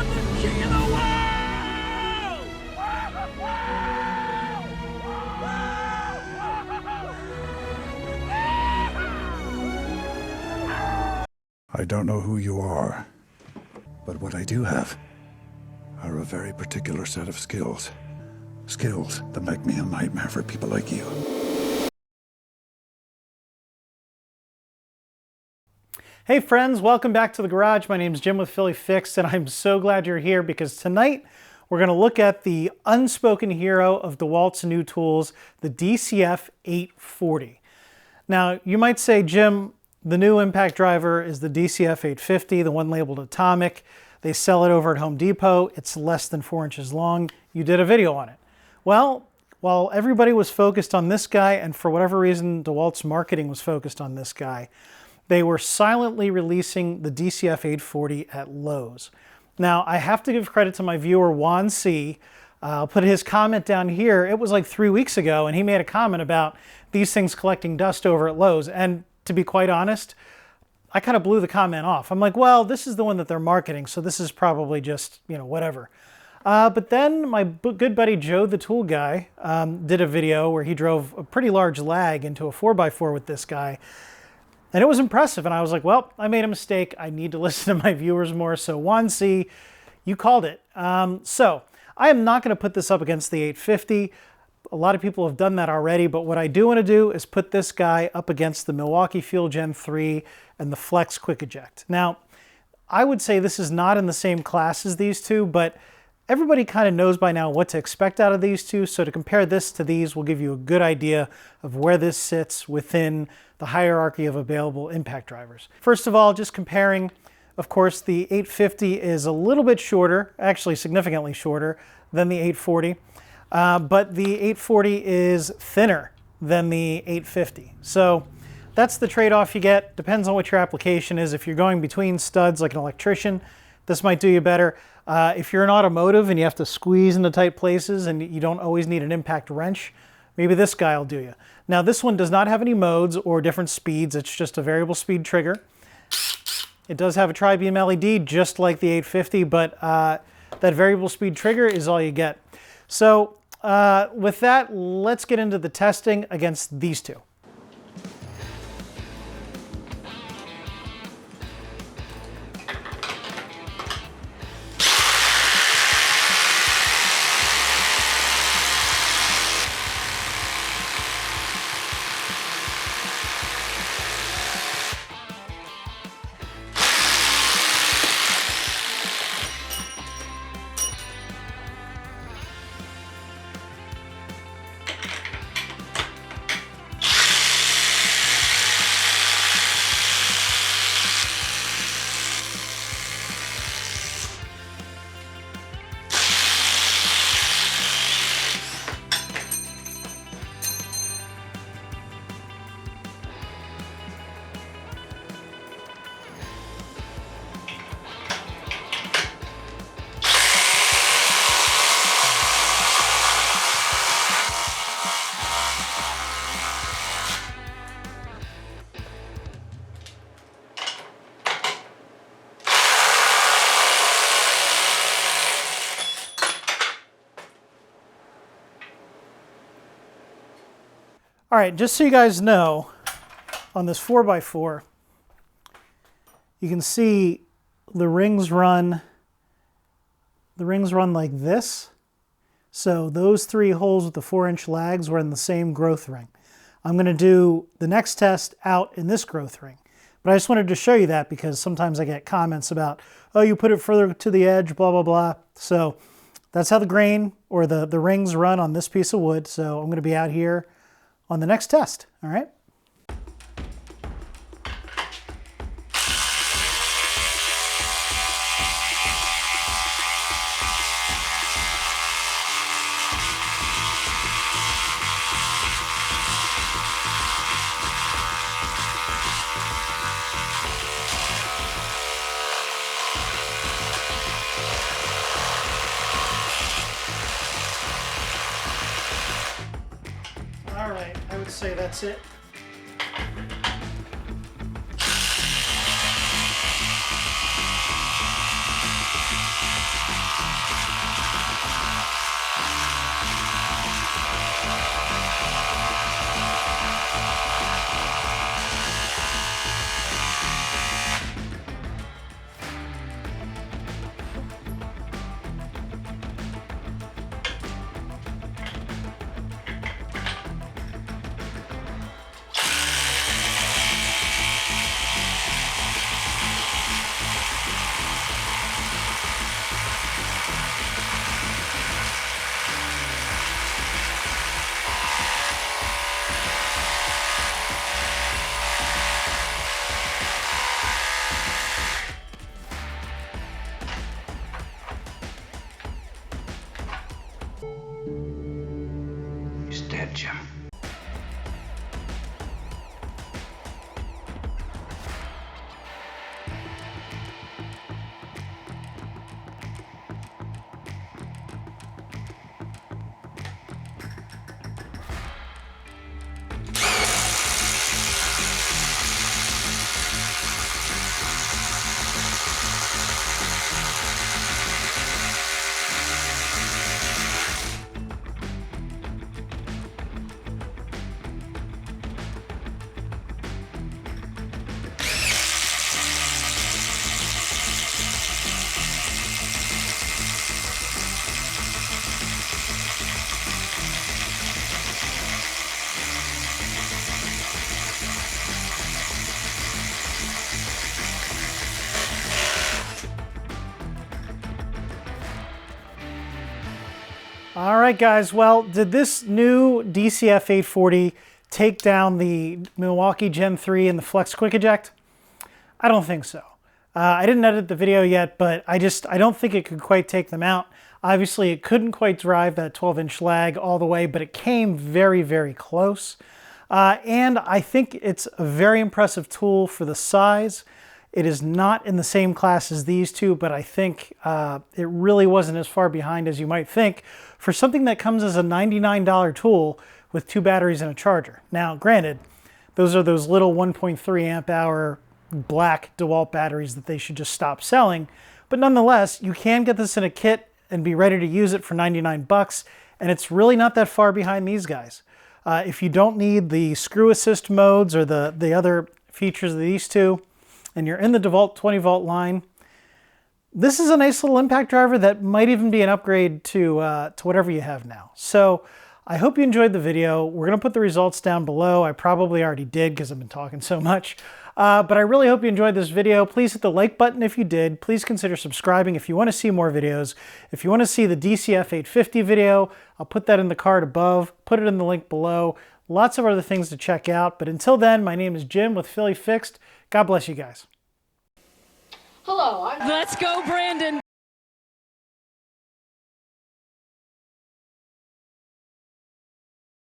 I'm the king of the world! I don't know who you are, but what I do have are a very particular set of skills. Skills that make me a nightmare for people like you. Hey friends, welcome back to the garage. My name is Jim with Philly Fix, and I'm so glad you're here because tonight we're going to look at the unspoken hero of DeWalt's new tools, the DCF840. Now, you might say, Jim, the new impact driver is the DCF850, the one labeled Atomic. They sell it over at Home Depot. It's less than 4 inches long. You did a video on it. Well, while everybody was focused on this guy, and for whatever reason DeWalt's marketing was focused on this guy, they were silently releasing the DCF840 at Lowe's. Now, I have to give credit to my viewer, Juan C. I'll put his comment down here. It was like 3 weeks ago, and he made a comment about these things collecting dust over at Lowe's. And to be quite honest, I kind of blew the comment off. I'm like, well, this is the one that they're marketing, so this is probably just, you know, whatever. But then my good buddy Joe, the tool guy, did a video where he drove a pretty large lag into a 4x4 with this guy. And it was impressive. And I was like, well, I made a mistake. I need to listen to my viewers more. So Juan C, you called it. So I am not going to put this up against the 850. A lot of people have done that already. But what I do want to do is put this guy up against the Milwaukee Fuel Gen 3 and the Flex Quick Eject. Now, I would say this is not in the same class as these two, but everybody kind of knows by now what to expect out of these two. So to compare this to these will give you a good idea of where this sits within the hierarchy of available impact drivers. First of all, just comparing, of course, the 850 is a little bit shorter, actually significantly shorter than the 840, but the 840 is thinner than the 850. So that's the trade-off you get. Depends on what your application is. If you're going between studs like an electrician, this might do you better. If you're an automotive and you have to squeeze into tight places and you don't always need an impact wrench, maybe this guy will do you. Now this one does not have any modes or different speeds. It's just a variable speed trigger. It does have a tri-beam LED just like the 850, but that variable speed trigger is all you get. So with that, let's get into the testing against these two. All right, just so you guys know, on this 4x4, you can see the rings run like this. So those 3 holes with the 4-inch lags were in the same growth ring. I'm going to do the next test out in this growth ring. But I just wanted to show you that because sometimes I get comments about, oh, you put it further to the edge, blah, blah, blah. So that's how the grain or the rings run on this piece of wood. So I'm going to be out here on the next test, all right? All right, I would say that's it. All right, guys. Well, did this new DCF840 take down the Milwaukee Gen 3 and the Flex Quick Eject? I don't think so. I didn't edit the video yet, but I don't think it could quite take them out. Obviously, it couldn't quite drive that 12-inch lag all the way, but it came very, very close. And I think it's a very impressive tool for the size. It is not in the same class as these two, but I think it really wasn't as far behind as you might think for something that comes as a $99 tool with 2 batteries and a charger. Now, granted, those are those little 1.3 amp hour black DeWalt batteries that they should just stop selling. But nonetheless, you can get this in a kit and be ready to use it for 99 bucks, and it's really not that far behind these guys. If you don't need the screw assist modes or the other features of these two, and you're in the DeWalt 20 volt line, this is a nice little impact driver that might even be an upgrade to whatever you have now. So I hope you enjoyed the video. We're going to put the results down below. I probably already did because I've been talking so much. But I really hope you enjoyed this video. Please hit the like button if you did. Please consider subscribing if you want to see more videos. If you want to see the DCF850 video, I'll put that in the card above, put it in the link below. Lots of other things to check out. But until then, my name is Jim with Philly Fixed. God bless you guys. Hello, Let's go, Brandon.